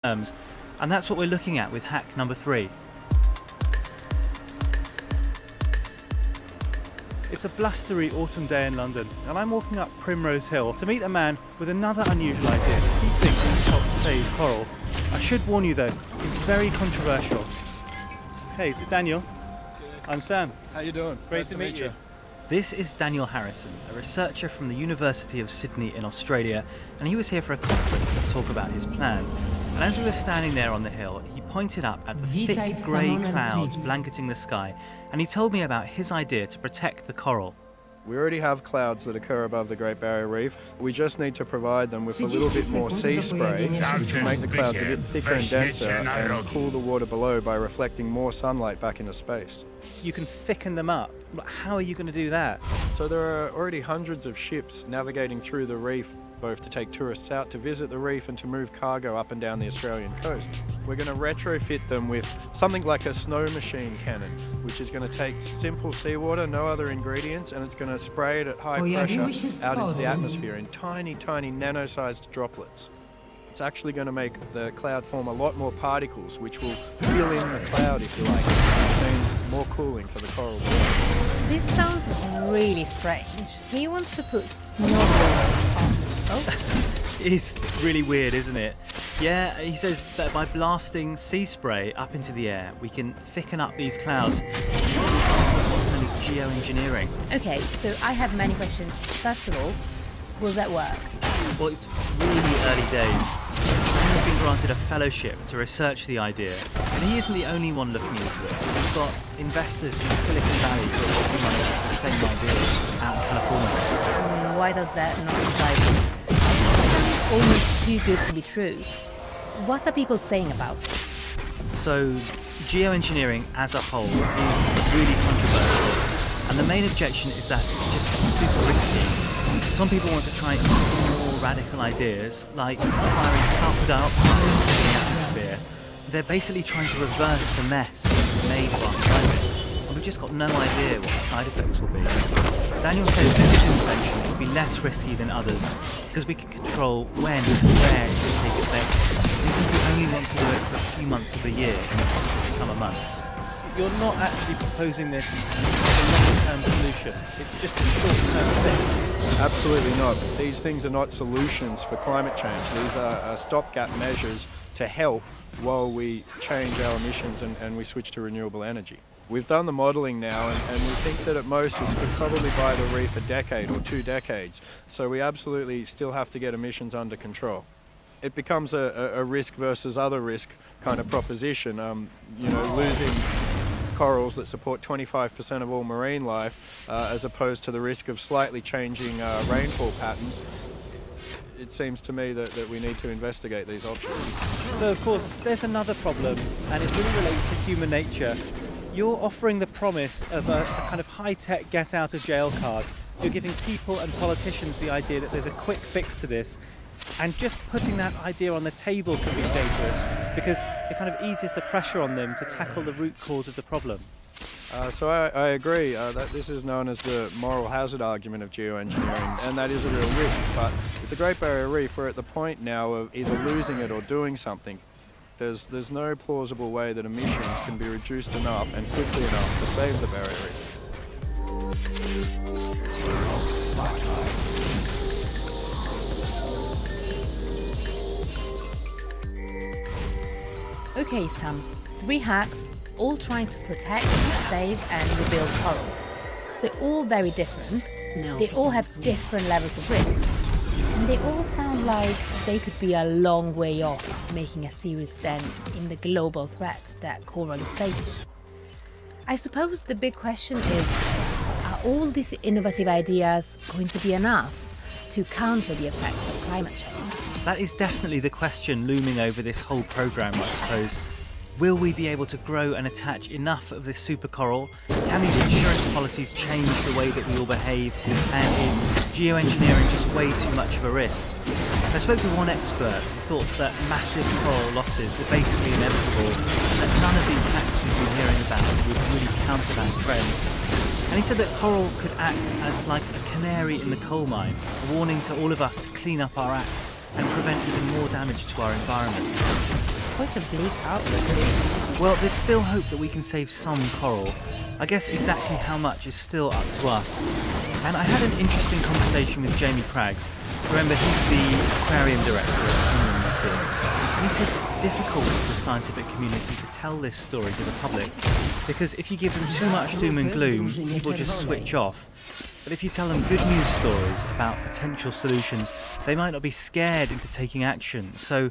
terms, and that's what we're looking at with hack number 3. It's a blustery autumn day in London, and I'm walking up Primrose Hill to meet a man with another unusual idea. He thinks he can help save coral. I should warn you though, it's very controversial. Hey, is it Daniel? I'm Sam. How you doing? Great to meet you. This is Daniel Harrison, a researcher from the University of Sydney in Australia, and he was here for a conference to talk about his plan. And as we were standing there on the hill, he pointed up at the thick grey clouds blanketing the sky, and he told me about his idea to protect the coral. We already have clouds that occur above the Great Barrier Reef. We just need to provide them with a little bit more sea spray to make the clouds a bit thicker and denser and cool the water below by reflecting more sunlight back into space. You can thicken them up. How are you going to do that? So there are already hundreds of ships navigating through the reef, both to take tourists out to visit the reef and to move cargo up and down the Australian coast. We're going to retrofit them with something like a snow machine cannon, which is going to take simple seawater, no other ingredients, and it's going to spray it at high pressure out into the atmosphere in tiny, tiny nano-sized droplets. It's actually going to make the cloud form a lot more particles, which will fill in the cloud, if you like, which means more cooling for the coral below. This sounds really strange. He wants to put snowballs on. Oh. It's really weird, isn't it? Yeah, he says that by blasting sea spray up into the air, we can thicken up these clouds. What's known as geoengineering. Okay, so I have many questions. First of all, will that work? Well, it's really early days. He's been granted a fellowship to research the idea, and he isn't the only one looking into it. We've got investors in Silicon Valley who are putting money into the same idea out in California. Why does that not excite you? Almost too good to be true. What are people saying about it? So, geoengineering as a whole is really controversial, and the main objection is that it's just super risky. Some people want to try more radical ideas, like firing sulfur dioxide into the atmosphere. They're basically trying to reverse the mess made of our climate, and we've just got no idea what the side effects will be. Daniel says this invention will be less risky than others because we can control when and where it will take effect. He says he only wants to do it for a few months of the year, in the summer months. You're not actually proposing this as a long-term solution, it's just a short-term thing. Absolutely not. These things are not solutions for climate change. These are stopgap measures to help while we change our emissions and we switch to renewable energy. We've done the modelling now and we think that at most this could probably buy the reef a decade or 2 decades. So we absolutely still have to get emissions under control. It becomes a risk versus other risk kind of proposition. Losing corals that support 25% of all marine life as opposed to the risk of slightly changing rainfall patterns. It seems to me that we need to investigate these options. So of course there's another problem, and it really relates to human nature. You're offering the promise of a kind of high-tech get-out-of-jail card. You're giving people and politicians the idea that there's a quick fix to this, and just putting that idea on the table can be dangerous because it kind of eases the pressure on them to tackle the root cause of the problem. So I agree that this is known as the moral hazard argument of geoengineering, and that is a real risk. But with the Great Barrier Reef, we're at the point now of either losing it or doing something. There's no plausible way that emissions can be reduced enough and quickly enough to save the Barrier Reef. Okay, Sam. 3 hacks, all trying to protect, save and rebuild coral. They're all very different. They all have different levels of risk. And they all sound like they could be a long way off making a serious dent in the global threat that coral is facing. I suppose the big question is, are all these innovative ideas going to be enough to counter the effects of climate change? That is definitely the question looming over this whole programme, I suppose. Will we be able to grow and attach enough of this super coral? Can these insurance policies change the way that we all behave? And is geoengineering just way too much of a risk? I spoke to one expert who thought that massive coral losses were basically inevitable and that none of these hacks we've been hearing about would really counter that trend. And he said that coral could act as like a canary in the coal mine, a warning to all of us to clean up our act and prevent even more damage to our environment. Quite a bleak outlook. Well, there's still hope that we can save some coral. I guess exactly how much is still up to us. And I had an interesting conversation with Jamie Craggs. Remember, he's the aquarium director at Inland Museum. And he says it's difficult for the scientific community to tell this story to the public, because if you give them too much doom and gloom, people just switch off. But if you tell them good news stories about potential solutions, they might not be scared into taking action. So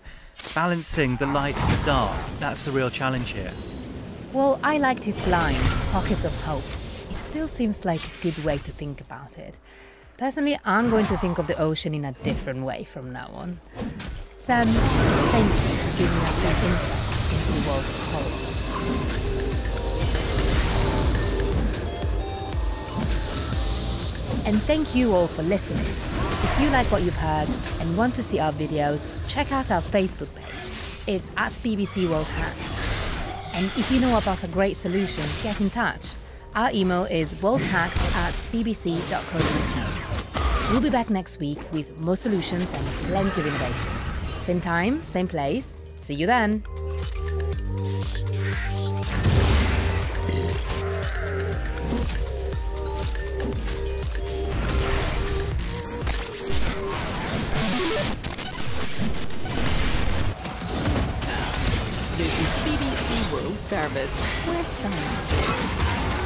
balancing the light and the dark, that's the real challenge here. Well, I liked his line, pockets of hope. It still seems like a good way to think about it. Personally, I'm going to think of the ocean in a different way from now on. Sam, thank you for giving us some insight into the world of coral. And thank you all for listening. If you like what you've heard and want to see our videos, check out our Facebook page. It's at BBC World Hacks. And if you know about a great solution, get in touch. Our email is worldhacks@bbc.co.uk. We'll be back next week with more solutions and plenty of innovation. Same time, same place. See you then. This is BBC World Service, where science lives.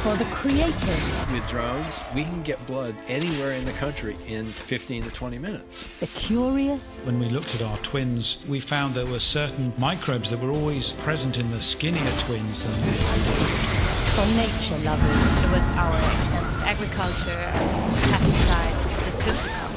For the creative. With drones, we can get blood anywhere in the country in 15 to 20 minutes. The curious. When we looked at our twins, we found there were certain microbes that were always present in the skinnier twins than the For nature lovers. With our extensive agriculture and pesticides, this could become a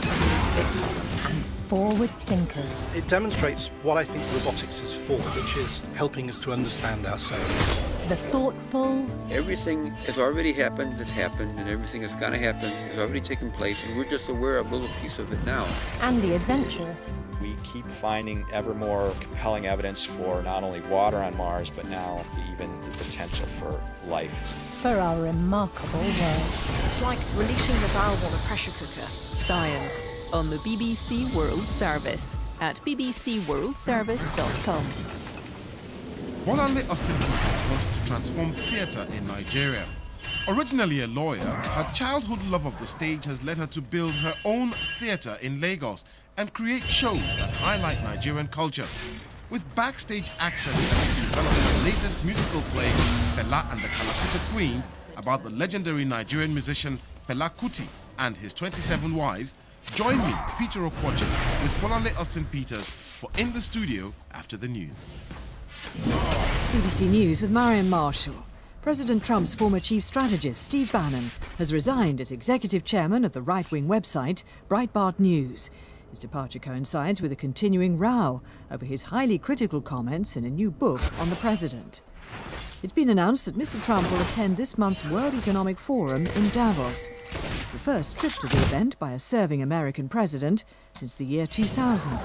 big problem. And forward thinkers. It demonstrates what I think robotics is for, which is helping us to understand ourselves. The thoughtful. Everything has already happened, and everything that's going to happen has already taken place, and we're just aware of a little piece of it now. And the adventurous. We keep finding ever more compelling evidence for not only water on Mars, but now even the potential for life. For our remarkable world. It's like releasing the valve on a pressure cooker. Science on the BBC World Service at bbcworldservice.com. Bolanle Austin Peters wants to transform theatre in Nigeria. Originally a lawyer, her childhood love of the stage has led her to build her own theatre in Lagos and create shows that highlight Nigerian culture. With backstage access, she developed her latest musical play, Fela and the Kalakuta Queens, about the legendary Nigerian musician Fela Kuti and his 27 wives. Join me, Peter Okwoche, with Bolanle Austin Peters for In the Studio after the news. BBC News with Marion Marshall. President Trump's former chief strategist, Steve Bannon, has resigned as executive chairman of the right-wing website Breitbart News. His departure coincides with a continuing row over his highly critical comments in a new book on the president. It's been announced that Mr. Trump will attend this month's World Economic Forum in Davos. It's the first trip to the event by a serving American president since the year 2000.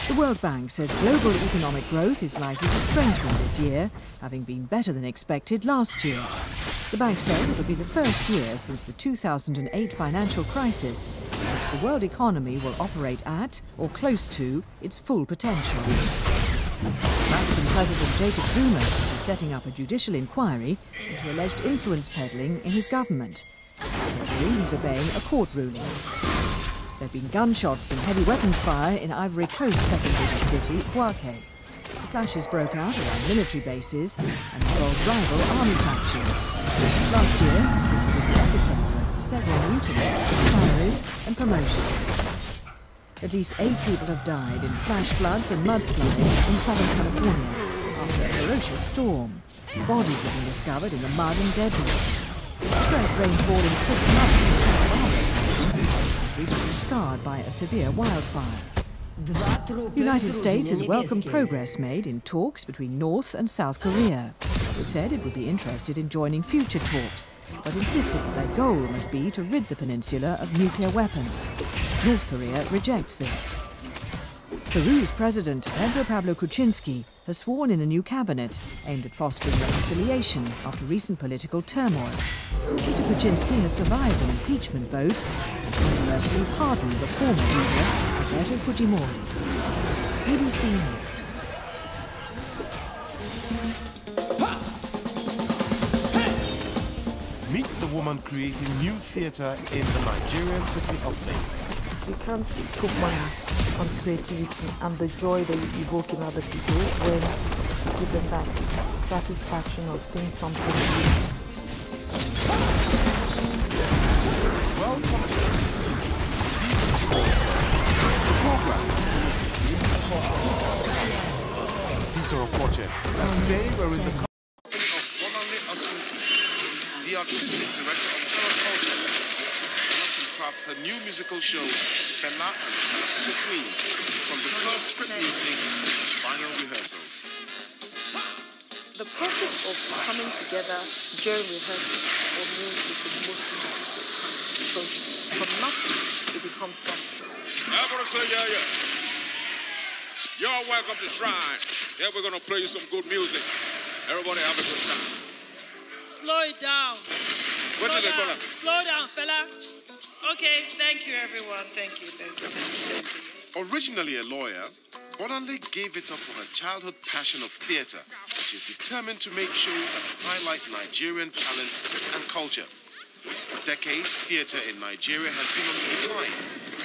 The World Bank says global economic growth is likely to strengthen this year, having been better than expected last year. The bank says it will be the first year since the 2008 financial crisis in which the world economy will operate at, or close to, its full potential. African President Jacob Zuma is setting up a judicial inquiry into alleged influence peddling in his government. Essentially, he's obeying a court ruling. There have been gunshots and heavy weapons fire in Ivory Coast's second biggest city, Bouaké. The clashes broke out around military bases and involved rival army factions. Last year, the city was the epicenter of several mutinies, salaries and promotions. At least 8 people have died in flash floods and mudslides in Southern California after a ferocious storm. Bodies have been discovered in the mud and debris. It's the first rainfall in 6 months in Santa Barbara was recently scarred by a severe wildfire. The United States has welcomed progress made in talks between North and South Korea. It said it would be interested in joining future talks, but insisted that their goal must be to rid the peninsula of nuclear weapons. North Korea rejects this. Peru's president, Pedro Pablo Kuczynski, has sworn in a new cabinet aimed at fostering reconciliation after recent political turmoil. Peter Kuczynski has survived an impeachment vote and controversially pardoned the former leader, Alberto Fujimori. BBC News. Meet the woman creating new theatre in the Nigerian city of Lagos. You can't put money on creativity and the joy that you evoke in other people when you give them that satisfaction of seeing something new. Welcome to the program. Peter Okoche. And today we're in the company of Bonale Austin Peter, the artistic director of Terra Culture. Crafts her new musical show, Fela and the Queen, from the first script meeting to final rehearsals. The process of coming together during rehearsals for me is the most important time because from nothing it becomes something. I'm gonna say yeah. Y'all welcome to Shrine. Yeah, we're gonna play you some good music. Everybody have a good time. Slow it down. Slow down, fella. Okay, thank you, everyone. Thank you. Originally a lawyer, Bonale gave it up for her childhood passion of theatre, which is determined to make shows that highlight Nigerian talent and culture. For decades, theatre in Nigeria has been on the decline,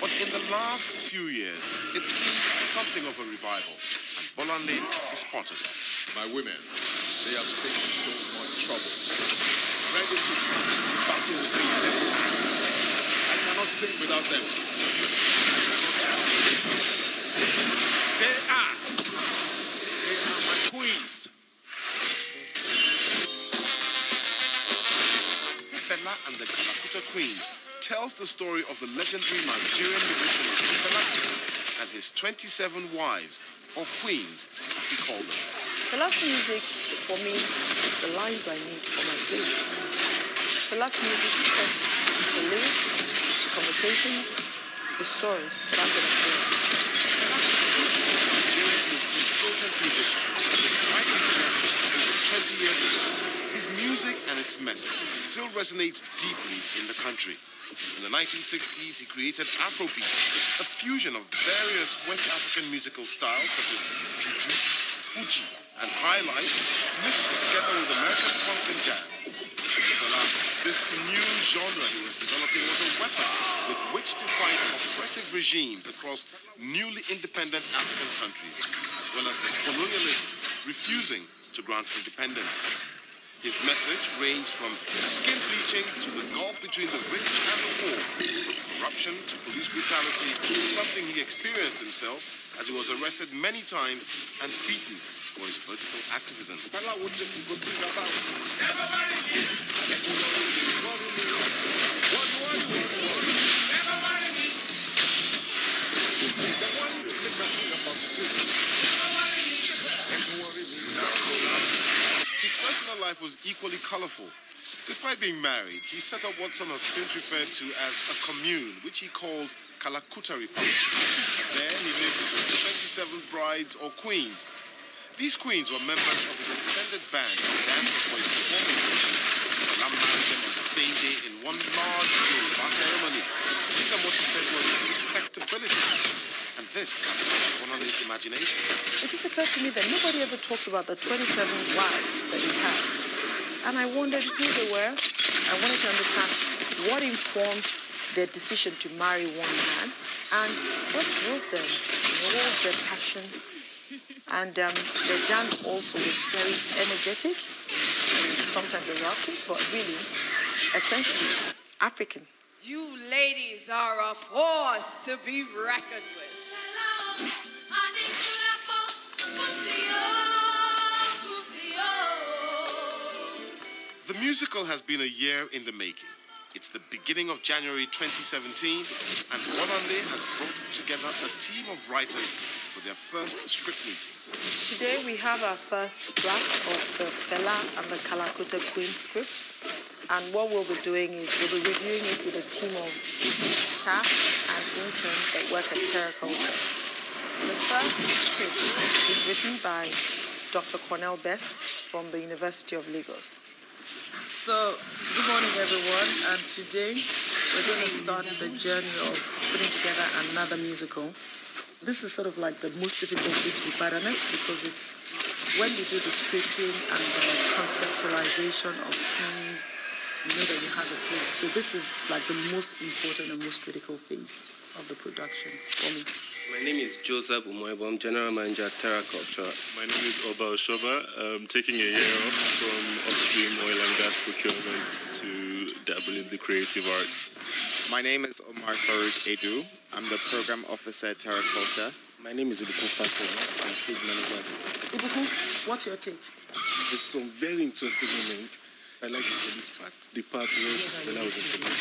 but in the last few years, it seemed something of a revival, and Bonale is part of that. My women, they have faced so much troubles. Ready to battle with me at any time. I cannot sing without them. They are my queens. Fela and the Kalakuta Queens tells the story of the legendary Nigerian musician Fela Kuti and his 27 wives, or queens, as he called them. Fela's music, for me, is the lines I need for my stage. Fela's music sets the lyrics, the conversations, the stories that I'm going to say. Nigeria's most important musician, despite his death over 20 years ago, his music and its message still resonates deeply in the country. In the 1960s, he created Afrobeat, a fusion of various West African musical styles such as Juju, Fuji, and High Life, mixed together with American funk and jazz. This new genre he was developing was a weapon with which to fight oppressive regimes across newly independent African countries, as well as the colonialists refusing to grant independence. His message ranged from skin bleaching to the gulf between the rich and the poor, from corruption to police brutality, something he experienced himself as he was arrested many times and beaten for his political activism. His personal life was equally colorful. Despite being married, he set up what some have since referred to as a commune, which he called Kalakuta Republic. There he lived with his 27 brides or queens. These queens were members of his extended band and danced for his performances. Fela married them on the same day in one large Yoruba ceremony to give them what he said was respectability. And this captured Bonale's imagination. It just occurred to me that nobody ever talks about the 27 wives that he had. And I wondered who they were. I wanted to understand what informed their decision to marry one man and what drove them. What was their passion? And their dance also was very energetic, and sometimes erotic, but really, essentially, African. You ladies are a force to be reckoned with. The musical has been a year in the making. It's the beginning of January 2017, and Bonale has brought together a team of writers for their first script meeting. Today we have our first draft of the Fela and the Kalakuta Queen script, and what we'll be doing is we'll be reviewing it with a team of staff and interns that work at Terra Culture. The first script is written by Dr. Cornell Best from the University of Lagos. So, good morning everyone, and today we're going to start the journey of putting together another musical. This is sort of like the most difficult bit, to be quite honest, because it's when you do the scripting and the conceptualization of scenes, you know that you have a play. So this is like the most important and most critical phase of the production for me. My name is Joseph Umoebo. I'm General Manager, Terra Culture. My name is Oba Oshoba. I'm taking a year off from upstream oil and gas procurement to dabble in the creative arts. My name is Omar Farouk Edu. I'm the Program Officer at Terra Culture. My name is Ibukun Faso. I'm State Manager. Ibukun, what's your take? There's some very interesting moments. I like the police part. The part when I was in police.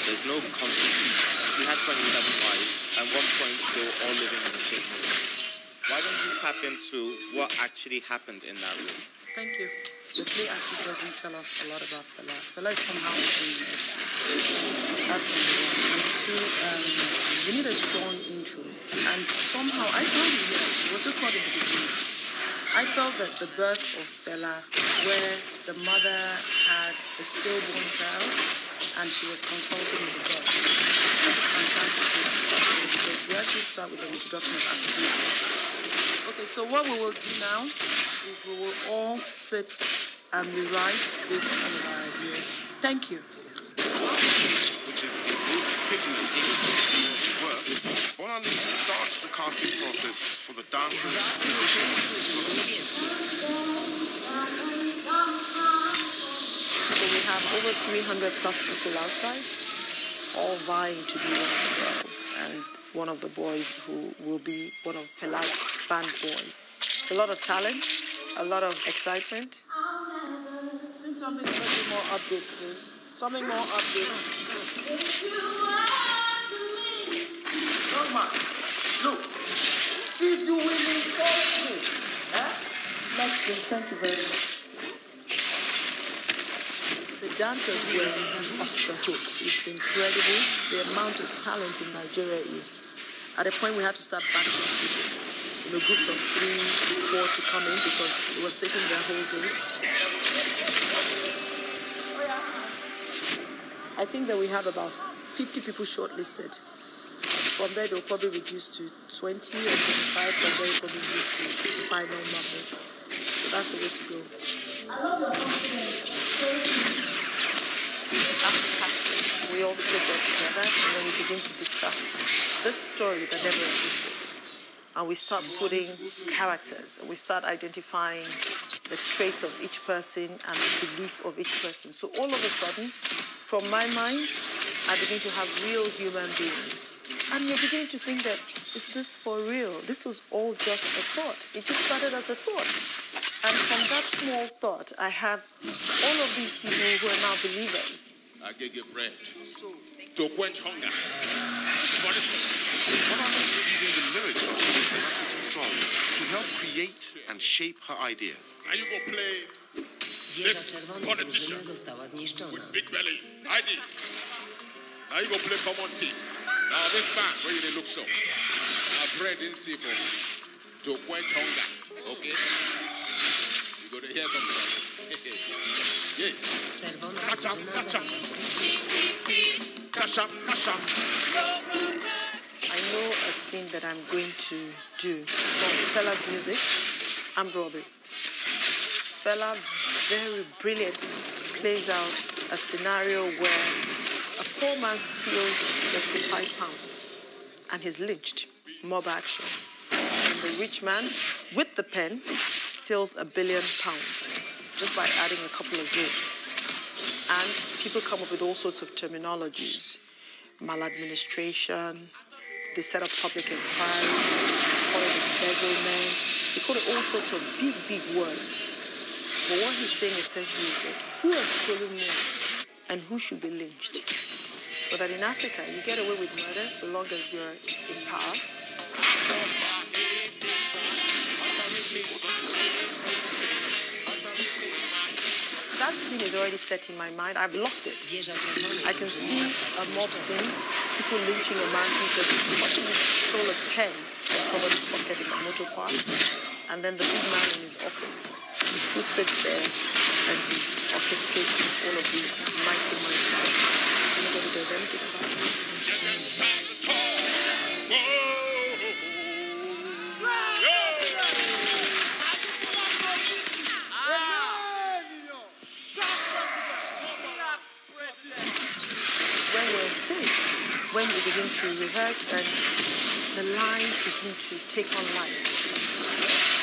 There's no conflict. We had 27 wives. At one point, they were all living in the same room. Why don't you tap into what actually happened in that room? Thank you. The play actually doesn't tell us a lot about Fela. Fela is somehow changing his play. That's number one. Number two, you need a strong intro. And somehow, I found it here. It was just not in the beginning. I felt that the birth of Fela, where the mother had a stillborn child, and she was consulting with the God. That's a fantastic way to start with, because we actually start with an introduction of activity. Okay, so what we will do now is we will all sit and rewrite based on all of our ideas. Thank you. Which is a group pitching an English work. Bonali starts the casting process for the dancers, musicians. So we have over 300 plus people outside, all vying to be one of the girls and one of the boys who will be one of Fela's band boys. A lot of talent, a lot of excitement. Sing something a little bit more upbeat, please. Something more upbeat. Come on. Look, if you will insult me, next thing, thank you very much. The dancers were off the hook. It's incredible. The amount of talent in Nigeria is, at a point we had to start batching people, groups of 3, 4 to come in because it was taking their whole day. I think that we have about 50 people shortlisted. From there, they'll probably reduce to 20 or 25. From there, they'll probably reduce to final numbers. So that's the way to go. I love your confidence. After casting, we all sit there together and then we begin to discuss this story that never existed. And we start putting characters, and we start identifying the traits of each person and the belief of each person. So all of a sudden, from my mind, I begin to have real human beings. And you're beginning to think that, is this for real? This was all just a thought. It just started as a thought. And from that small thought, I have all of these people who are now believers. I gave you bread to quench hunger. Using the lyrics of Shirley songs to help create and shape her ideas. Now you go play this politician with big belly. ID. Now you go play common thief. Now this man, where you they look so? Now bread in tea for to quench hunger. Okay? You go to hear something like this. Yeah. Catch up, catch up. Catch up, catch up. I know a scene that I'm going to do from Fela's music, Armed Robbery. Fela very brilliantly plays out a scenario where a poor man steals, let's say, 5 pounds and he's lynched, mob action. And the rich man, with the pen, steals £1 billion just by adding a couple of zeros. And people come up with all sorts of terminologies, maladministration. They set up public inquiry, call it embezzlement. They call it all sorts of big, big words. But what he's saying essentially is that who has stolen more and who should be lynched? So that in Africa, you get away with murder so long as you're in power. That scene is already set in my mind. I've locked it. I can see a mob scene, people lynching a man who just stole a pen covered pocket in my motor park. And then the big man in his office, who sits there and he's orchestrating all of these mighty things. Nobody does anything about it. When we're on stage, when we begin to rehearse, then the lines begin to take on life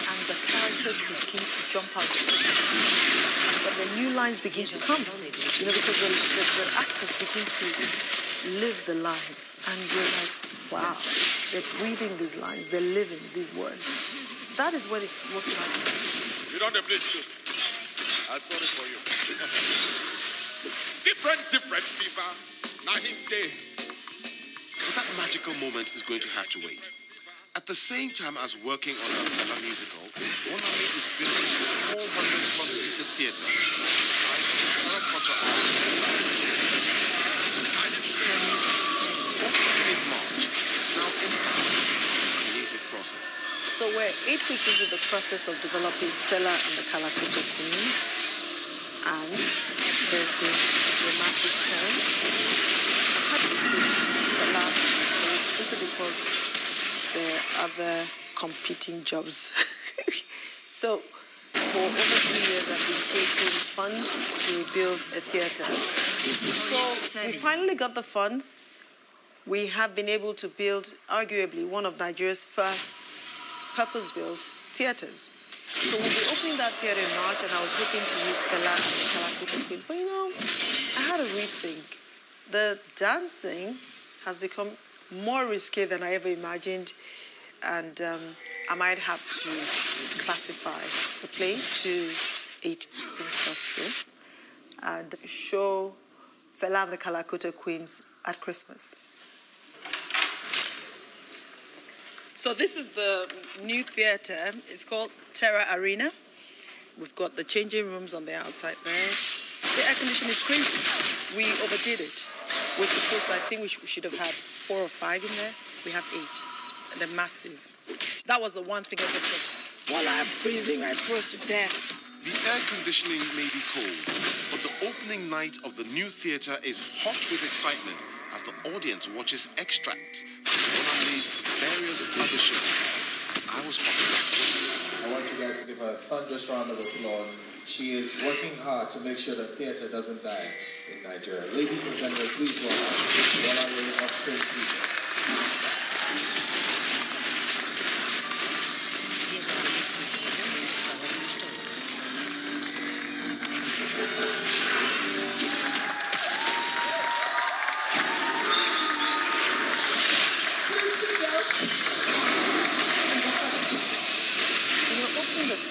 and the characters begin to jump out. But the new lines begin to come, because the actors begin to live the lines, and you're like, wow, they're breathing these lines, they're living these words. That is what it's most like. You don't have this too. I'm sorry for you. different fever. Now him day. But that magical moment is going to have to wait. At the same time as working on her Fela musical, Bonami is building a 400-plus seated theatre beside the Terracotta Arts. Mid-March, it's now impacting the creative process. So we're 8 weeks into the process of developing Fela and the Kalakuta Queens, and there's been a dramatic turn. I had to put Fela simply because there are other competing jobs. So for over 3 years I've been chasing funds to rebuild a theatre. So we finally got the funds. We have been able to build arguably one of Nigeria's first purpose-built theatres. So we'll be opening that theatre in March, and I was hoping to use Fela and the Kalakuta Queens. But I had a rethink. The dancing has become more risky than I ever imagined, and I might have to classify the play to age 16 plus show and show Fela and the Kalakuta Queens at Christmas. So this is the new theatre. It's called Terra Arena. We've got the changing rooms on the outside there. The air conditioning is crazy. We overdid it. We're supposed to, I think we should have had 4 or 5 in there. We have 8. And they're massive. That was the one thing I could say. While I'm freezing, I froze to death. The air conditioning may be cold, but the opening night of the new theatre is hot with excitement as the audience watches extracts from Bonami's various other shows. I was popular. I want you guys to give her a thunderous round of applause. She is working hard to make sure that theatre doesn't die in Nigeria. Ladies and gentlemen, please welcome Bonami Austin Peters.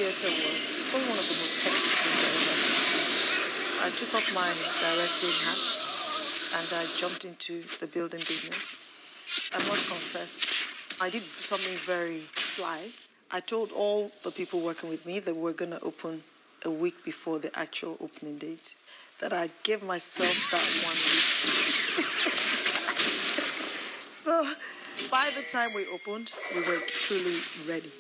Theatre was probably one of the most hectic things I ever did. I took off my directing hat and I jumped into the building business. I must confess, I did something very sly. I told all the people working with me that we're going to open a week before the actual opening date, that I gave myself that 1 week. So by the time we opened, we were truly ready.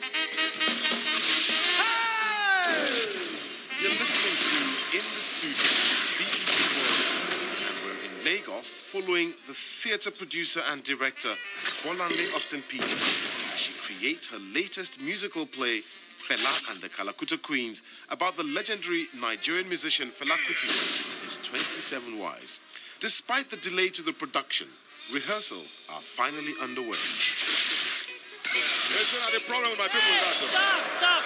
You're listening to In the Studio, BBC World Service, and we're in Lagos following the theatre producer and director Bonami Austin Peters as she creates her latest musical play, Fela and the Kalakuta Queens, about the legendary Nigerian musician Fela Kuti and his 27 wives. Despite the delay to the production, rehearsals are finally underway. The problem with my people is that. Stop.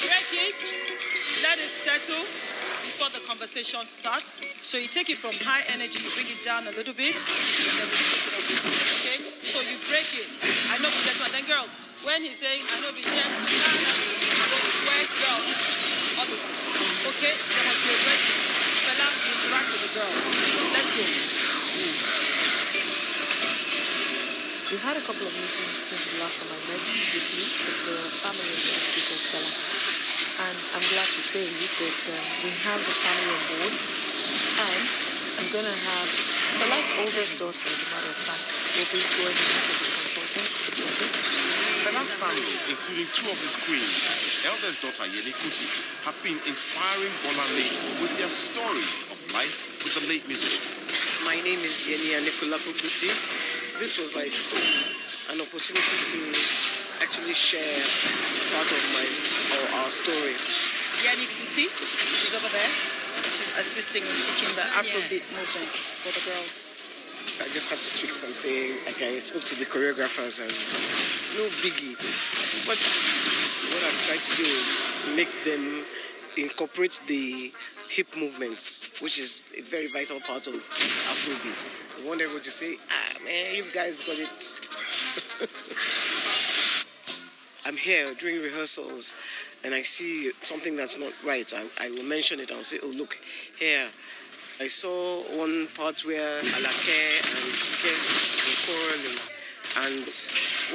Break it. Let it settle before the conversation starts. So you take it from high energy, you bring it down a little bit, and then we take it up. Okay? So you break it. I know the gentleman. Then girls, when he's saying, I know the gentleman, wet girls. Okay? There must be a rest. Fela, you interact with the girls. Let's go. We've had a couple of meetings since the last time I met with you, with the family of Fela. And I'm glad to say that we have the family on board. And I'm going to have Fela's oldest daughter, as a matter of fact, will be joining us as a consultant to the project. Fela's family, including two of his queens, his eldest daughter Yeni Kuti, have been inspiring Bolanle with their stories of life with the late musician. My name is Yeni Anikulapo Kuti. This was like an opportunity to actually share part of our story. Yeni Kuti, she's over there. She's assisting in teaching the Afrobeat movement for the girls. I just have to tweak some things. Like I spoke to the choreographers and no biggie. But what I've tried to do is make them incorporate the hip movements, which is a very vital part of Afrobeat. I want everyone to say, man, you guys got it. I'm here during rehearsals and I see something that's not right. I will mention it. I'll say, oh, look, here. I saw one part where Alake and Ike were quarreling, and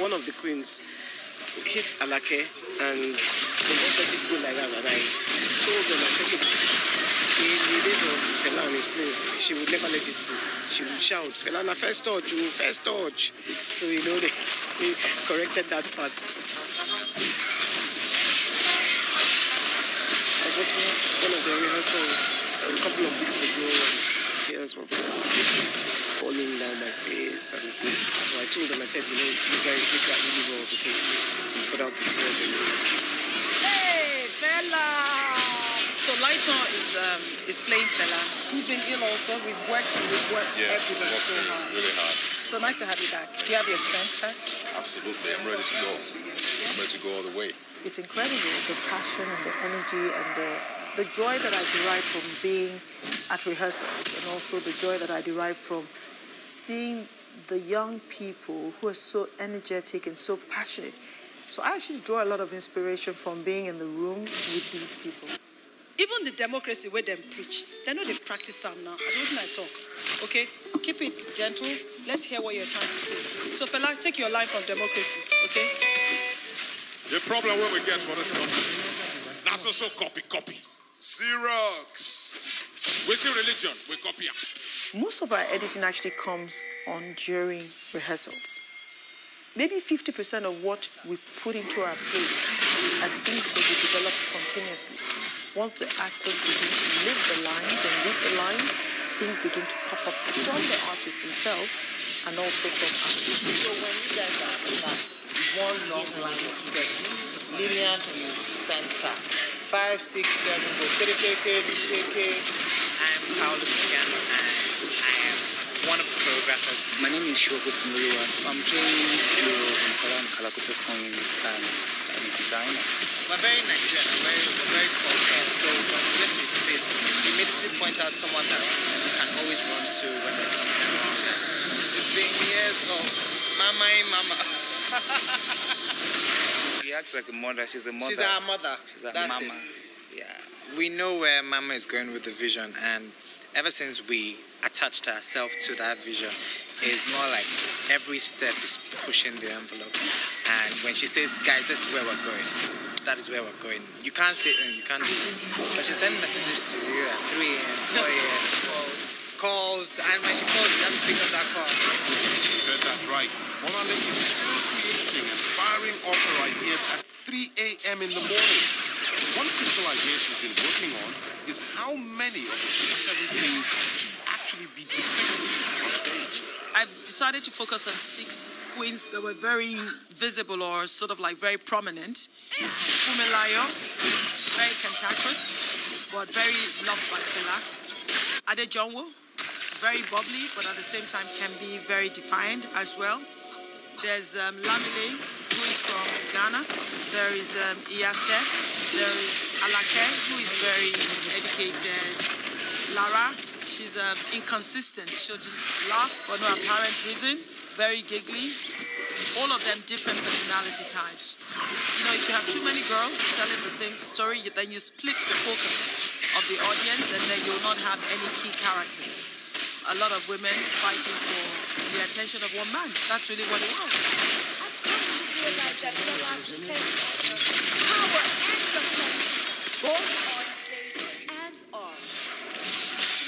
one of the queens hit Alake, and they just let it go like that. And I told them, I said, look, in the days of Fela and his queens, she would never let it go. She would shout, Fela, first touch, you first touch. So, you know, they corrected that part. I got one of the rehearsals a couple of weeks ago, and tears were falling down my face, and so I told them, I said, you know, you guys did that really well because you put out the tears in me. Hey, Fela! So Lighton is playing Fela. He's been ill also. We've worked everybody so hard. Really hard. So nice to have you back. Do you have your strength back? Absolutely, I'm ready to go. I'm ready to go all the way. It's incredible, the passion and the energy and the joy that I derive from being at rehearsals, and also the joy that I derive from seeing the young people who are so energetic and so passionate. So I actually draw a lot of inspiration from being in the room with these people. Even the democracy where them preach, they know they practice some now. I don't think I talk. Okay? Keep it gentle. Let's hear what you're trying to say. So Fela, take your line from democracy, okay? The problem where we get for this country, that's also copy. Xerox. We see religion, we copy it. Most of our editing actually comes on during rehearsals. Maybe 50% of what we put into our plays are things that we develop spontaneously. Once the actors begin to live the lines and read the lines, things begin to pop up from the artists themselves and also from actors. So when you guys are like one long line is 7, Lillian is center. 5, 6, 7, go. I'm Paolo Piano and I am one of the choreographers. My name is Shogo Simuriwa. I'm playing Juro in Kalam Kalakusa Coins and I'm a designer. We're very Nigerian, we're very cultural. So from this space, we immediately point out someone that you can always run to when there's something wrong. It's been years of mama. She acts like a mother. She's a mother. She's our mother. She's our That's mama. It. Yeah. We know where Mama is going with the vision, and ever since we attached ourselves to that vision, it's more like every step is pushing the envelope. And when she says, guys, this is where we're going, that is where we're going. You can't say, you can't do this. But she sends messages to you at 3 a.m., 4 a.m., calls, and when she calls, you have to pick up that call. You heard that right. Bolanle is still creating and firing off her ideas at 3 a.m. in the morning. One critical idea she's been working on is how many of the 67 things should actually be depicted on stage. I've decided to focus on 6 queens that were very visible or sort of like very prominent. Funmilayo, very cantankerous, but very loved by Fela. Adejonwo, very bubbly, but at the same time can be very defiant as well. There's Lamile, who is from Ghana. There is Iyase. There is Alake, who is very educated. Lara, she's inconsistent. She'll just laugh for no apparent reason. Very giggly. All of them different personality types. You know, if you have too many girls telling the same story, then you split the focus of the audience, and then you will not have any key characters. A lot of women fighting for the attention of one man. That's really what it was. Realize that Fela has power and the both on stage and off.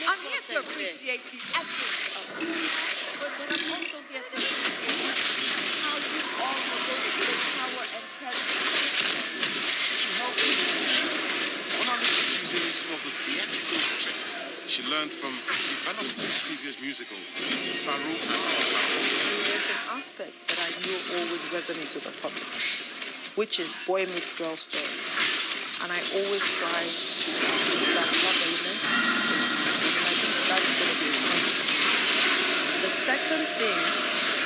I'm here to appreciate the essence of it, but I'm also here to appreciate how you all negotiate power learned from developed previous musicals, Saru and Osaru. There's an aspect that I knew always resonates with the public, which is boy meets girl story. And I always try to keep that love element, and I think that is going to be a constant. The second thing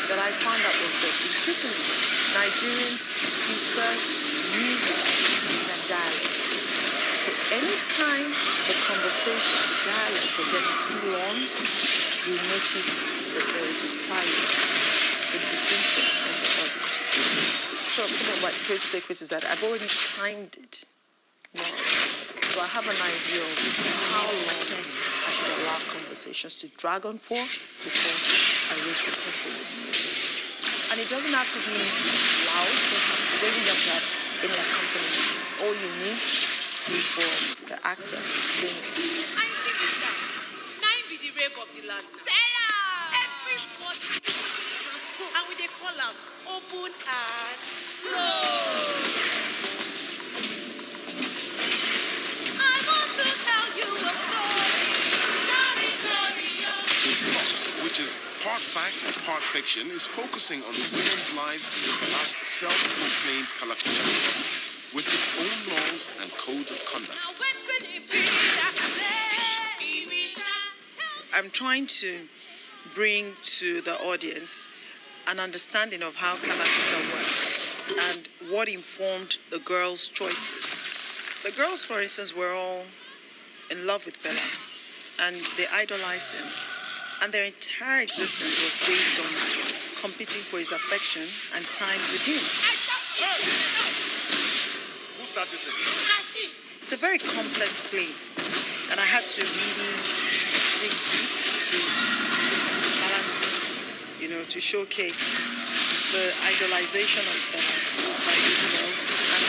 that I found out was that increasingly Nigerians prefer music than dialogue. So anytime the conversation, the dialogues are getting too long, you notice that there is a silence, a disinterest from the audience. So some of my trade secrets is that I've already timed it. So I have an idea of how long I should allow conversations to drag on for before I raise the tempo with music. And it doesn't have to be loud, it doesn't have to have any accompaniment. All you need is for the actor to sing it. I think it's that. Now be the rape of the land. Everybody. And we they call them open and close. I want to tell you a story. Which is part fact and part fiction, is focusing on the women's lives in the last self-proclaimed Kalakuta, with its own laws and codes of conduct. I'm trying to bring to the audience an understanding of how Kalakuta works and what informed the girls' choices. The girls, for instance, were all in love with Fela, and they idolized him. And their entire existence was based on competing for his affection and time with him. It's a very complex play, and I had to really dig deep to balance it, to showcase the idolization of by these girls and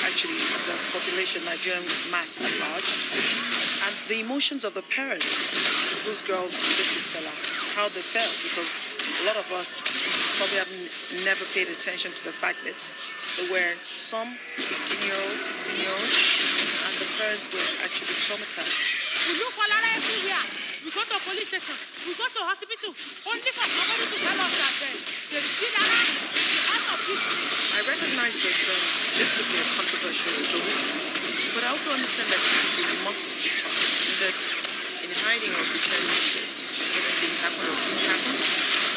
actually the population, Nigerian mass at large, and the emotions of the parents. Those girls lived with Fela, how they felt, because a lot of us probably have never paid attention to the fact that there were some 15-year-olds, 16-year-olds, and the parents were actually traumatized. We look for Lara everywhere. We go to a police station. We go to a hospital. Only for somebody to tell us that they did Lara out of people. I recognize that this could be a controversial story, but I also understand that history must be taught, and that in hiding or pretending that certain things happen or didn't happen,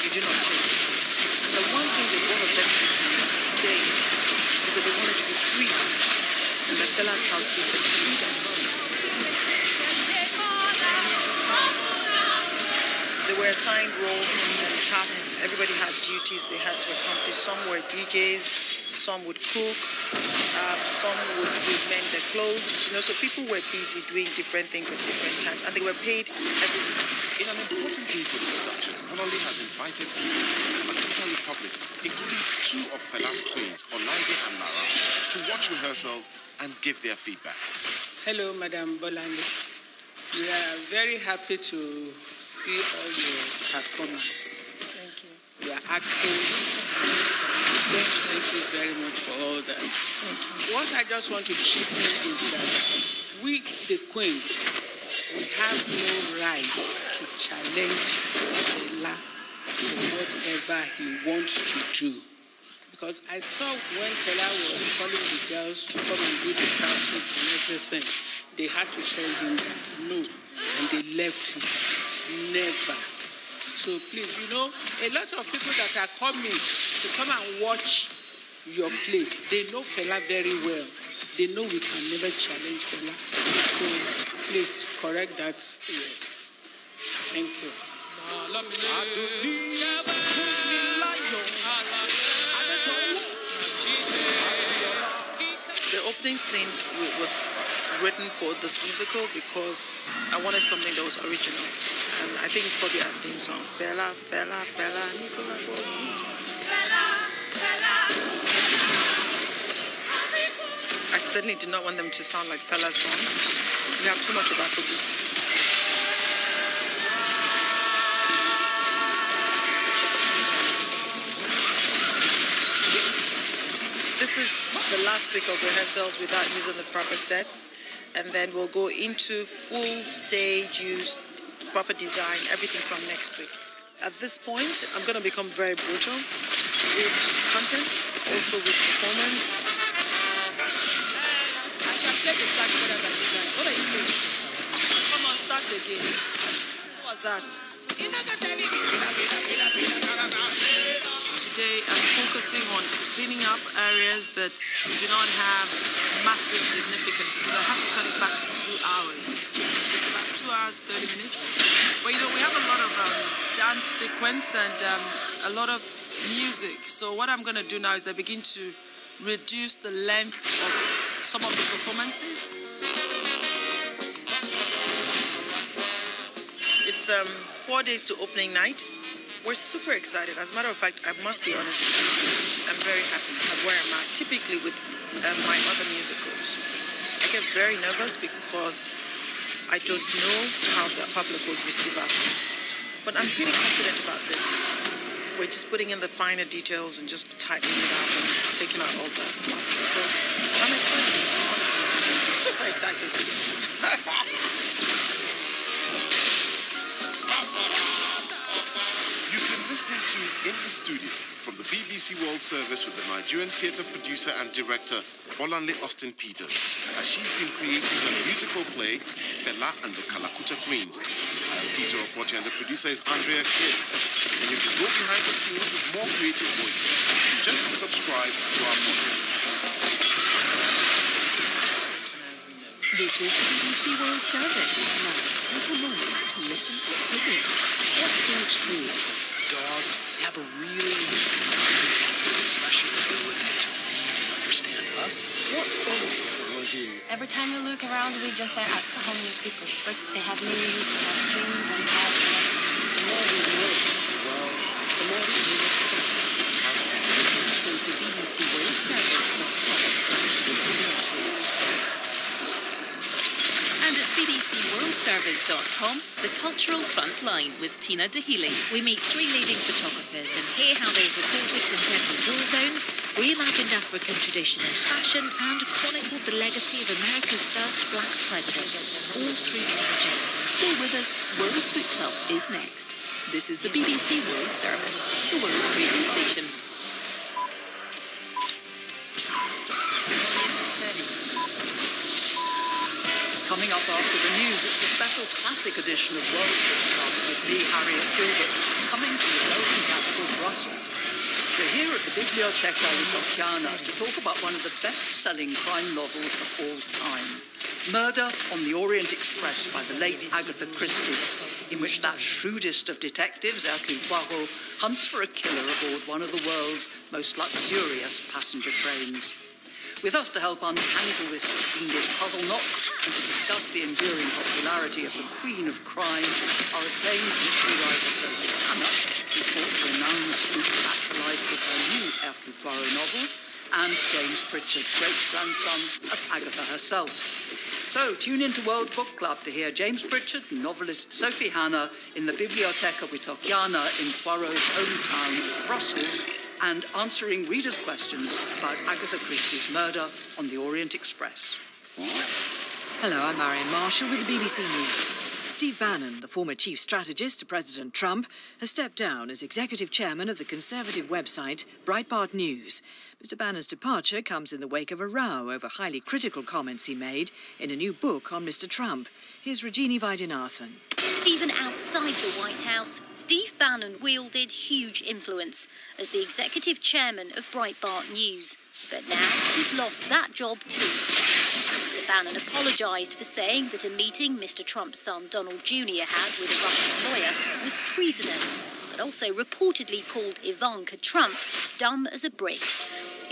you do not change. And the one thing that all of them say is that they wanted to be free, and that Fela's house gave them freedom. They were assigned roles and tasks. Everybody had duties they had to accomplish. Some were DJs, some would cook, some would mend their clothes. So people were busy doing different things at different times, and they were paid every week. In an important thing for the production, Olale has invited people from the Kalakuta Republic, including two of Fela's queens, Olaide and Lara, to watch rehearsals and give their feedback. Hello, Madam Bolande. We are very happy to see all your performance. Thank you. You are acting. Thank you very much for all that. Thank you. What I just want to chip in is that we, the queens, we have no right to challenge Fela for whatever he wants to do. Because I saw when Fela was calling the girls to come and do the practice and everything, they had to tell him that no, and they left him. Never. So please, a lot of people that are coming to come and watch your play, they know Fela very well. They know we can never challenge Fela. So please correct that. Yes. Thank you. The opening scene was written for this musical because I wanted something that was original. And I think it's probably our theme song. Fela, Fela, Fela, Nicola Bonita. I certainly did not want them to sound like Fela's song. We have too much of Afrobeat. This is the last week of rehearsals without using the proper sets, and then we'll go into full stage use proper design, everything from next week. At this point, I'm going to become very brutal with content, also with performance. I can play the sax better than design. What are you doing? Come on, start again. What was that? Today, I'm focusing on cleaning up areas that do not have massive significance because I have to cut it back to 2 hours. It's about 2 hours, 30 minutes. But we have a lot of dance sequence and a lot of music. So what I'm going to do now is I begin to reduce the length of some of the performances. It's 4 days to opening night. We're super excited. As a matter of fact, I must be honest with you, I'm very happy at where I'm at. Typically with my other musicals, I get very nervous because I don't know how the public will receive us. But I'm pretty confident about this. We're just putting in the finer details and just tightening it up and taking out all that. So I'm excited, honestly. Super excited. You've been listening to In the Studio from the BBC World Service with the Nigerian theatre producer and director Bolanle Austin Peters, as she's been creating her musical play Fela and the Kalakuta Queens. I'm Peter Opoche and the producer is Andrea Kidd. And you can go behind the scenes with more creative voices. Just subscribe to our podcast. This is the BBC World Service. Now, take a moment to listen to this. What intrudes dogs have a really special ability to read and understand us. What qualities are you? Every time you look around, we just say, so how many people? But they have names, they have things, and they have... The more we know the world, the more we understand us. Go to bbcworldservice.com. And at bbcworldservice.com, the Cultural Frontline with Tina Dahili. We meet 3 leading photographers and hear how they've reported contemporary war zones, reimagined African tradition and fashion, and chronicled the legacy of America's first black president, all through images. Stay with us. World Book Club is next. This is the BBC World Service, the world's radio station. Coming up after the news, it's a special classic edition of World Book Club with me, Harriet Gilbert, coming from the Belgian capital, Brussels. We're here at the Biblioteca Litofiana to talk about one of the best-selling crime novels of all time, Murder on the Orient Express by the late Agatha Christie, in which that shrewdest of detectives, Hercule Poirot, hunts for a killer aboard one of the world's most luxurious passenger trains. With us to help untangle this fiendish puzzle knot and to discuss the enduring popularity of the Queen of Crime are acclaimed mystery writer Sophie Hannah, who brought the renowned scoop back to life with her new Hercule Poirot novels, and James Pritchard's great-grandson of Agatha herself. So tune in to World Book Club to hear James Pritchard and novelist Sophie Hannah in the Biblioteca Witokiana in Poirot's hometown, Brussels, and answering readers' questions about Agatha Christie's Murder on the Orient Express. Hello, I'm Marion Marshall with the BBC News. Steve Bannon, the former chief strategist to President Trump, has stepped down as executive chairman of the conservative website Breitbart News. Mr. Bannon's departure comes in the wake of a row over highly critical comments he made in a new book on Mr. Trump. Here's Regini Vaidyanathan. Even outside the White House, Steve Bannon wielded huge influence as the executive chairman of Breitbart News. But now he's lost that job too. Mr. Bannon apologised for saying that a meeting Mr. Trump's son Donald Jr. had with a Russian lawyer was treasonous, but also reportedly called Ivanka Trump dumb as a brick.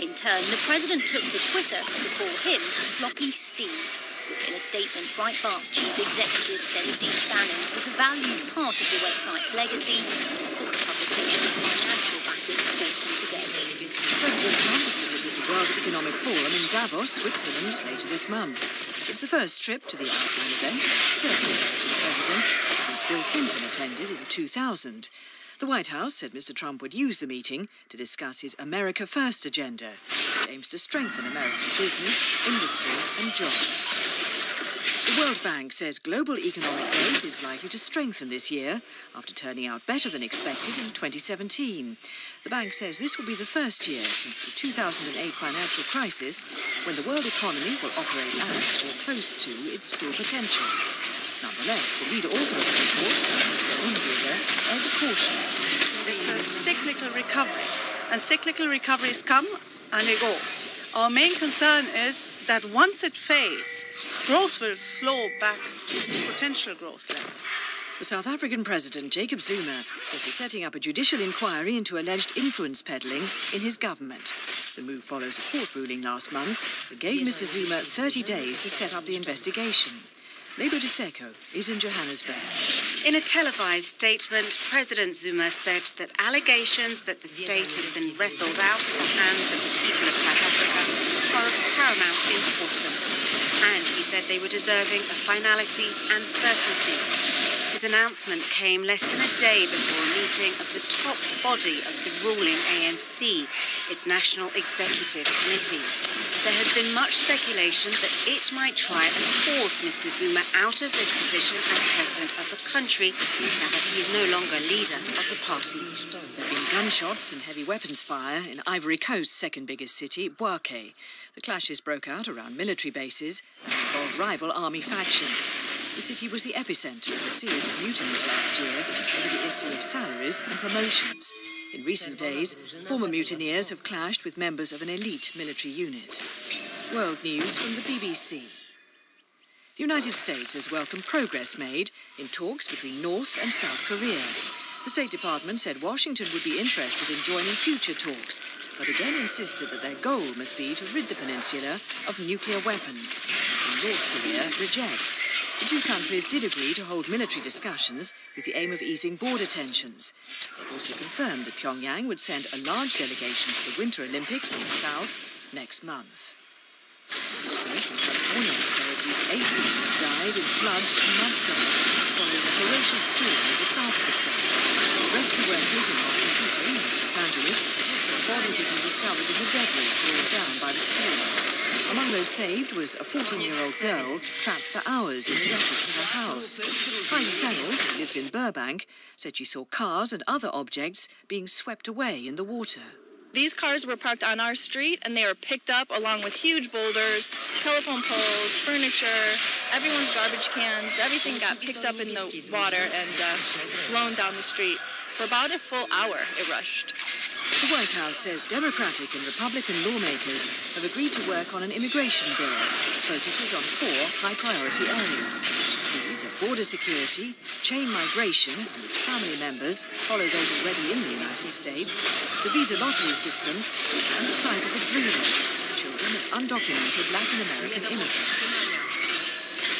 In turn, the president took to Twitter to call him Sloppy Steve. In a statement, Breitbart's chief executive said Steve Bannon was a valued part of the website's legacy and thought the publication's financial backing forced him to go. President Trump is to visit the World Economic Forum in Davos, Switzerland, later this month. It's the first trip to the outgoing event, certainly as the president, since Bill Clinton attended in 2000. The White House said Mr. Trump would use the meeting to discuss his America First agenda. aims to strengthen America's business, industry and jobs. The World Bank says global economic growth is likely to strengthen this year after turning out better than expected in 2017. The bank says this will be the first year since the 2008 financial crisis when the world economy will operate at or close to its full potential. Nonetheless, the lead author of the report, Mr. Unziger, urged caution. It's a cyclical recovery, and cyclical recoveries come and they go. Our main concern is that once it fades, growth will slow back to its potential growth level. The South African President, Jacob Zuma, says he's setting up a judicial inquiry into alleged influence peddling in his government. The move follows a court ruling last month that gave Mr. Zuma 30 days to set up the investigation. Lebo Diseko is in Johannesburg. In a televised statement, President Zuma said that allegations that the state has been wrestled out of the hands of the people of South Africa are of paramount importance. And he said they were deserving of finality and certainty. His announcement came less than a day before a meeting of the top body of the ruling ANC, its National Executive Committee. There has been much speculation that it might try and force Mr. Zuma out of this position as president of the country, now that he is no longer leader of the party. There have been gunshots and heavy weapons fire in Ivory Coast's second biggest city, Bouaké. The clashes broke out around military bases and involved rival army factions. The city was the epicentre of a series of mutinies last year over the issue of salaries and promotions. In recent days, former mutineers have clashed with members of an elite military unit. World news from the BBC. The United States has welcomed progress made in talks between North and South Korea. The State Department said Washington would be interested in joining future talks, but again insisted that their goal must be to rid the peninsula of nuclear weapons, something North Korea rejects. The two countries did agree to hold military discussions with the aim of easing border tensions. They also confirmed that Pyongyang would send a large delegation to the Winter Olympics in the south next month. Police in California say at least 8 people have died in floods and mudslides following a ferocious storm in the south of the state. Rescue workers in Montecito, Los Angeles, said bodies had been discovered in the debris brought down by the storm. Among those saved was a 14-year-old girl trapped for hours in the wreckage of her house. Heidi Fennell, who lives in Burbank, said she saw cars and other objects being swept away in the water. These cars were parked on our street, and they were picked up along with huge boulders, telephone poles, furniture, everyone's garbage cans. Everything got picked up in the water and flown down the street. For about a full hour, it rushed. The White House says Democratic and Republican lawmakers have agreed to work on an immigration bill that focuses on 4 high-priority areas. These are border security, chain migration, and its family members follow those already in the United States, the visa lottery system, and the plight of the Dreamers, children of undocumented Latin American immigrants.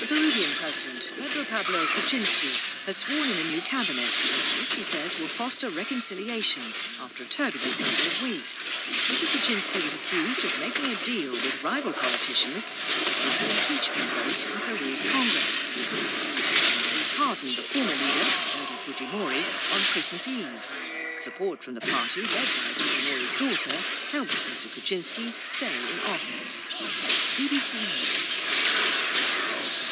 The Peruvian president, Pedro Pablo Kuczynski, has sworn in a new cabinet, which he says will foster reconciliation after a turbulent couple of weeks. Mr. Kuczynski was accused of making a deal with rival politicians to secure an impeachment vote in Peru's Congress. He pardoned the former leader, Aldo Fujimori, on Christmas Eve. Support from the party, led by Fujimori's daughter, helped Mr. Kuczynski stay in office. BBC News.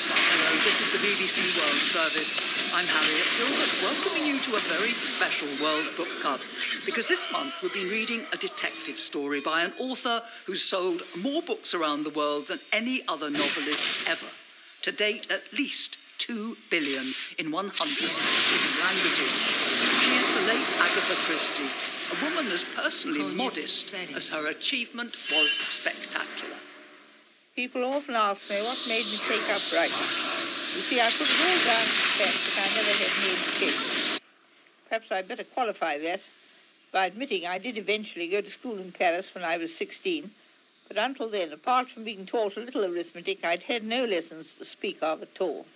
Hello, this is the BBC World Service. I'm Harriet Gilbert, welcoming you to a very special World Book Club, because this month we've been reading a detective story by an author who's sold more books around the world than any other novelist ever. To date, at least 2 billion in 100 languages. She is the late Agatha Christie, a woman as personally modest as her achievement was spectacular. People often ask me what made me take up writing. You see, I put it all down to success, but I never had named kids. Perhaps I'd better qualify that by admitting I did eventually go to school in Paris when I was 16, but until then, apart from being taught a little arithmetic, I'd had no lessons to speak of at all.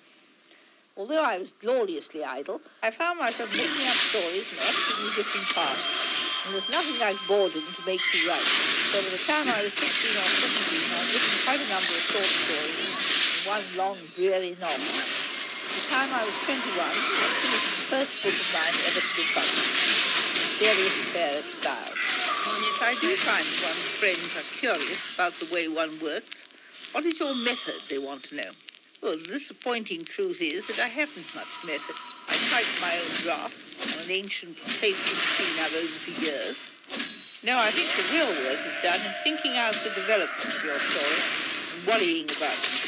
Although I was gloriously idle, I found myself making up stories in absolutely different parts, and there's nothing like boredom to make you write. So by the time I was 16 or 17, I'd written quite a number of short stories and one long, dreary novel. By the time I was 21, I finished the first book of mine ever to be published, Serious Affair of Style. I do find one's friends are curious about the way one works. What is your method, they want to know. Well, the disappointing truth is that I haven't much method. I type my own drafts on an ancient, faithful machine I've owned for years. No, I think the real work is done in thinking out the development of your story and worrying about it.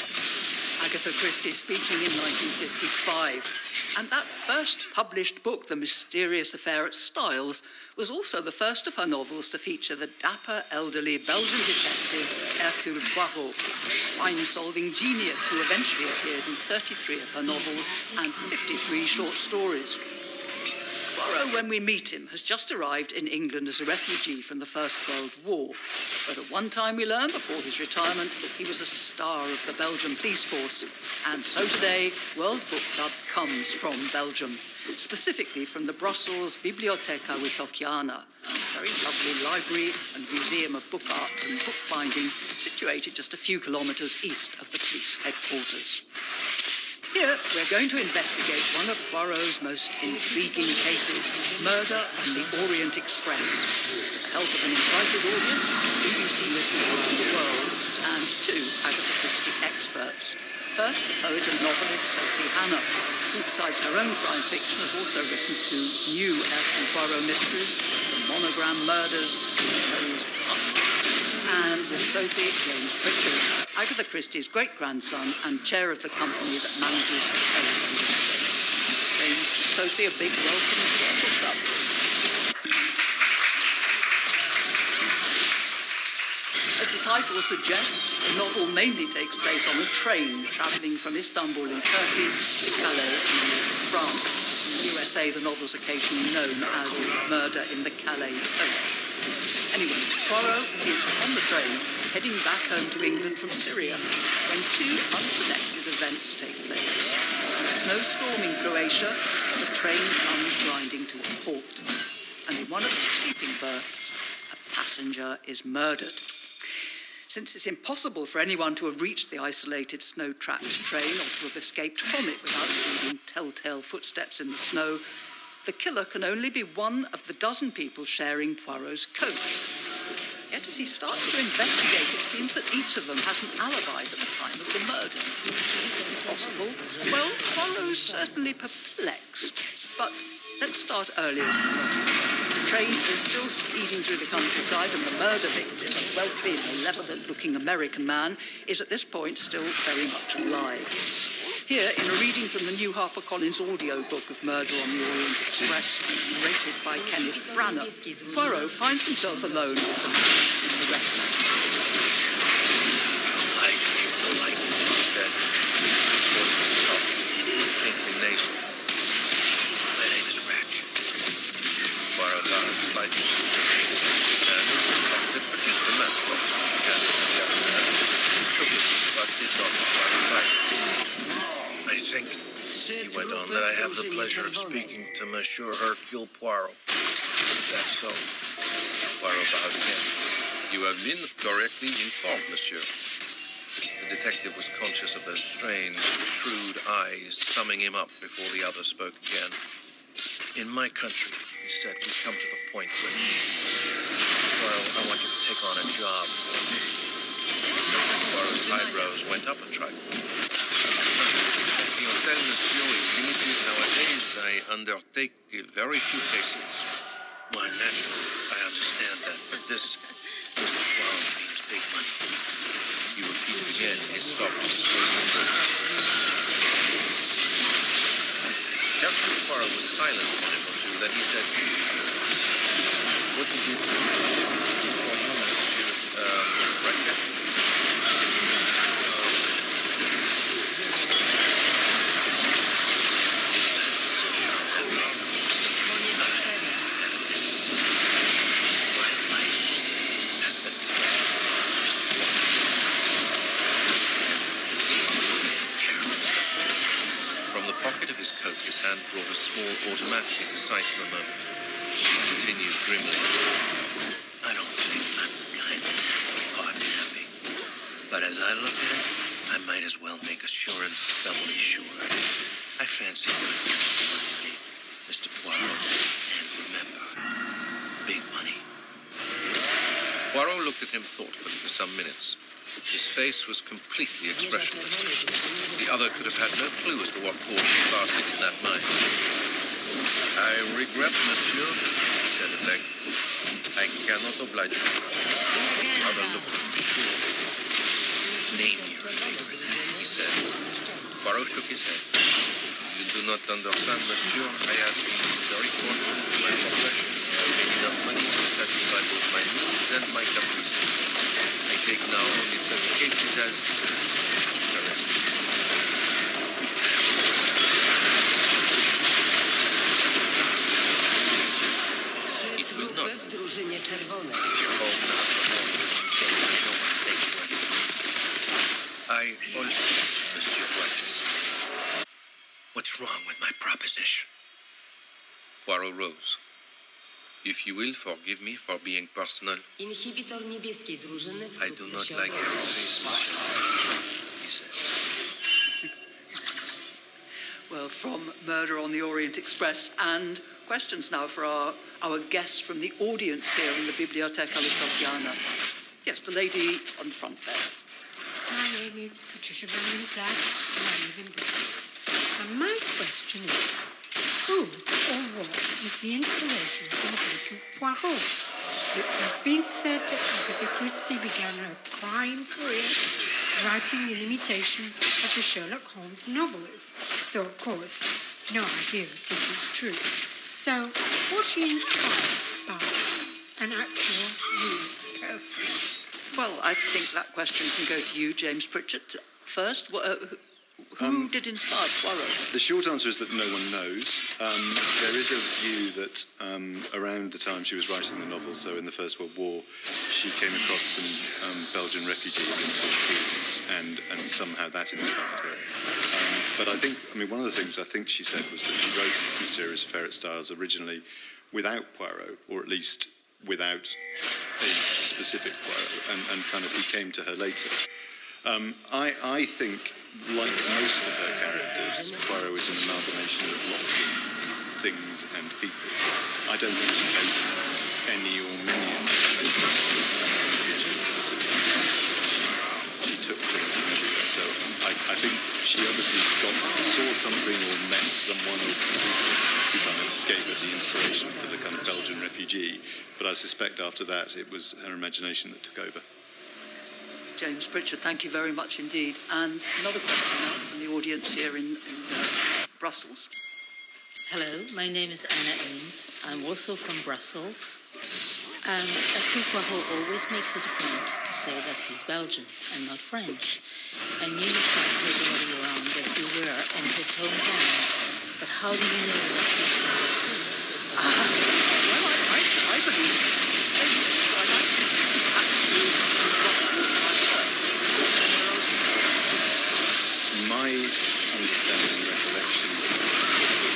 Agatha Christie speaking in 1955. And that first published book, The Mysterious Affair at Styles, was also the first of her novels to feature the dapper, elderly Belgian detective Hercule Poirot, crime-solving genius who eventually appeared in 33 of her novels and 53 short stories. Poirot, when we meet him, has just arrived in England as a refugee from the First World War. But at one time we learn, before his retirement, he was a star of the Belgian police force. And so today, World Book Club comes from Belgium, specifically from the Brussels Bibliotheca Witockiana, a very lovely library and museum of book art and bookbinding situated just a few kilometres east of the police headquarters. Here, we're going to investigate one of Poirot's most intriguing cases, murder on the Orient Express. With the help of an entitled audience, BBC listeners around the world, and two Agatha Christie experts. First, the poet and novelist Sophie Hannah, who besides her own crime fiction has also written two new Hercule Poirot mysteries, The Monogram Murders and Supposed Hustlers. And with Sophie, James Pritchard, Agatha Christie's great-grandson and chair of the company that manages her telephone estate. James, Sophie, a big welcome to the Book Club. As the title suggests, the novel mainly takes place on a train travelling from Istanbul in Turkey to Calais in France. In the USA, the novel's occasionally known as Murder in the Calais Coach. Anyway, Poirot is on the train heading back home to England from Syria when two unconnected events take place. In a snowstorm in Croatia, the train comes grinding to a halt. And in one of the sleeping berths, a passenger is murdered. Since it's impossible for anyone to have reached the isolated snow-trapped train or to have escaped from it without leaving telltale footsteps in the snow, the killer can only be one of the dozen people sharing Poirot's coach. Yet as he starts to investigate, it seems that each of them has an alibi at the time of the murder. Possible? Well, Poirot's certainly perplexed. But let's start earlier. The train is still speeding through the countryside, and the murder victim, a wealthy, malevolent-looking American man, is at this point still very much alive. Here, in a reading from the new HarperCollins audiobook of Murder on the Orient Express, narrated by Kenneth Branagh, Poirot finds himself alone with the man in the restaurant. I came to light that was the soft, inclination. My name is Ratch. Poirot slightly and that produced a mess of but did not quite right. I think, he went on, that I have the pleasure of speaking to Monsieur Hercule Poirot. That's so. Poirot bowed again. You have been correctly informed, monsieur. The detective was conscious of those strange, shrewd eyes summing him up before the other spoke again. In my country, he said, we come to the point where, well, I want you to take on a job. Poirot's eyebrows went up a trifle. The Hotel Monsieur is limited nowadays. I undertake very few cases. Why, naturally, I understand that, but this Mr. Poirot means big money. He repeated again his soft, persuasive words. Hercule Poirot was silent a minute or two, then he said, What did you do for you, monsieur, Ratchet? His hand brought a small automatic into sight for a moment. He continued grimly. I don't think I'm the kind of hardly happy. But as I look at it, I might as well make assurance doubly sure. I fancy what it is, Mr. Poirot. And remember, big money. looked at him thoughtfully for some minutes. His face was completely expressionless. The other could have had no clue as to what thoughts had passed in that mind. I regret, monsieur, he said at length. I cannot oblige you. The other looked at him shrewdly. Name your favorite, he said. Poirot shook his head. You do not understand, monsieur. I have been very fortunate in my profession. I have made enough money to satisfy both my needs and my caprices. I take now only such cases as arrest. It will not. I also, Monsieur Roger. What's wrong with my proposition? Poirot rose. If you will forgive me for being personal, I do not like your face, monsieur, he said. Well, from Murder on the Orient Express, and questions now for our guests from the audience here in the Biblioteca Littoviana. Yes, the lady on the front there. My name is Patricia Van Black, and I live in Brussels. And my question is, who or what is the inspiration for Hercule Poirot? It has been said that Agatha Christie began her crime career writing in imitation of the Sherlock Holmes novels, though of course no idea if this is true. So, was she inspired by an actual real person? Well, I think that question can go to you, James Pritchard. First, who did inspire Poirot? The short answer is that no one knows. There is a view that around the time she was writing the novel, so in the First World War, she came across some Belgian refugees in Torquay, and somehow that inspired her. But I think, one of the things I think she said was that she wrote Mysterious Affair at Styles originally without Poirot, or at least without a specific Poirot, and kind of he came to her later. I think, like most of her characters, Poirot is an amalgamation of lots of things and people. I don't think she hates any or many of them. She took things from everywhere. So I think she obviously saw something or met someone or something who kind of gave her the inspiration for the kind of Belgian refugee. But I suspect after that it was her imagination that took over. James Pritchard, thank you very much indeed. And another question now from the audience here in Brussels. Hello, my name is Anna Ames. I'm also from Brussels. Hercule Poirot always makes it a point to say that he's Belgian and not French. I knew you told everybody around that you were in his hometown, but how do you know that he's from Brussels? Well, I believe my understanding and recollection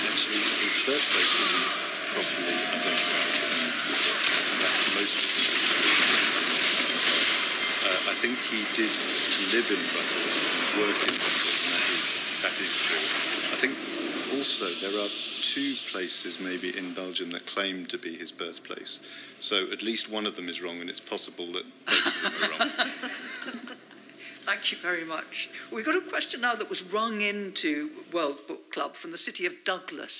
actually his birthplace wasn't properly identified. In fact, most people. I think he did live in Brussels, work in Brussels, and that is true. I think also there are two places maybe in Belgium that claim to be his birthplace. So at least one of them is wrong, and it's possible that both of them are wrong. Thank you very much. We've got a question now that was rung into World Book Club from the city of Douglas.